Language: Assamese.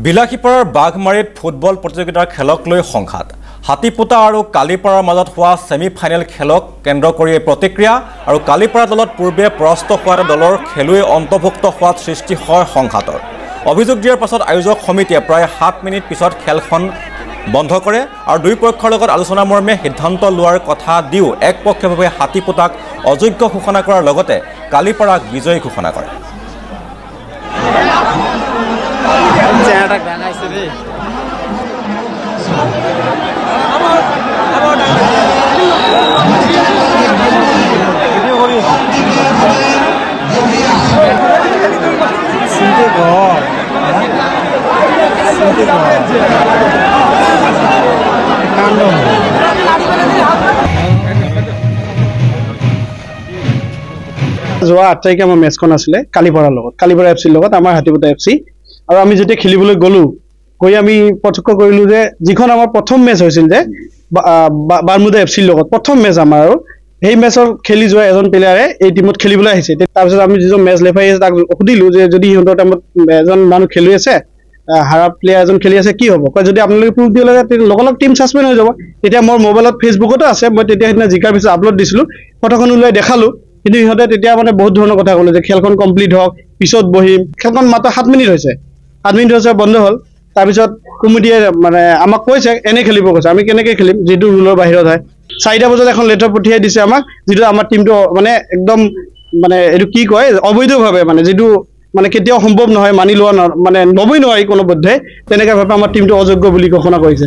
বিলাসীপাৰাৰ বাঘমাৰীত ফুটবল প্ৰতিযোগিতাৰ খেলক লৈ সংঘাত হাতীপোতা আৰু কালিপাৰাৰ মাজত হোৱা সেমি ফাইনেল খেলক কেন্দ্ৰ কৰি প্ৰতিক্ৰিয়া আৰু কালিপাৰা দলত পূৰ্বে পৰাস্ত হোৱা দলৰ খেলুৱৈ অন্তৰ্ভুক্ত হোৱাত সৃষ্টি হয় সংঘাতৰ অভিযোগ দিয়াৰ পাছত আয়োজক সমিতিয়ে প্ৰায় 7 মিনিট পিছত খেলখন বন্ধ কৰে আৰু দুই পক্ষৰ লগত আলোচনা মৰ্মে সিদ্ধান্ত লোৱাৰ কথা দিও একপক্ষীয়ভাৱে হাতীপোতাক অযোগ্য ঘোষণা কৰাৰ লগতে কালিপাৰাক বিজয়ী ঘোষণা কৰে যোৱা 8 তাৰিখে আমাৰ মেচখন আছিলে কালিপাৰাৰ লগত কালিপাৰা এফচিৰ লগত আমাৰ হাতীপোতা এফচি আৰু আমি যেতিয়া খেলিবলৈ গলো গৈ আমি পছক কৰিলো যে যিখন আমাৰ প্ৰথম মেচ হৈছিল যে বাৰমুদা এফচিৰ লগত প্ৰথম মেচ আমাৰ আৰু এই মেচৰ খেলি যোৱা এজন প্লেয়াৰে এই টিমত খেলিবলৈ আহিছে তাৰ পিছত আমি যিজন মেচ লেফাৰী আছে তাক সুধিলো যে যদি ইহঁতৰ টাইমত এজন মানুহ খেলি আছে হাৰা প্লেয়াৰ এজন খেলি আছে কি হ'ব কয় যদি আপোনালোকে প্ৰুফ দিলে লগলগ টিম সাসপেন্ড হৈ যাব তেতিয়া মোৰ মোবাইলত ফেসবুকতো আছে মই তেতিয়া হিনা জিকাৰ পিছত আপলোড দিছিলো ফটোখন উলাই দেখালো কিন্তু ইহঁতে তেতিয়া মানে বহুত ধৰণৰ কথা ক'লে যে খেলখন কমপ্লিট হওক পিছত বহিম খেলখন মাত্ৰ 7 মিনিট হৈছে 7 মিনিট হৈছে বন্ধ হ'ল তাৰ পিছত কমিটিয়ে মানে আমাক কৈছে এনে খেলিব কৈছে আমি কেনেকৈ খেলিম যেটো ৰুলৰ বাহিৰত হয় 4টা বজাত এখন লেটাৰ পঠিয়াই দিছে আমাক যেটো আমাৰ টিমটো মানে একদম মানে এটো কি কয় অবৈধভাৱে মানে যেটো মানে কেতিয়াও সম্ভৱ নহয় মানি লোৱা মানে নবই নোৱাৰি কোনো বদ্ধে তেনেকা ভাবে আমাৰ টিমটো অযোগ্য বুলি ঘোষণা কৰিছে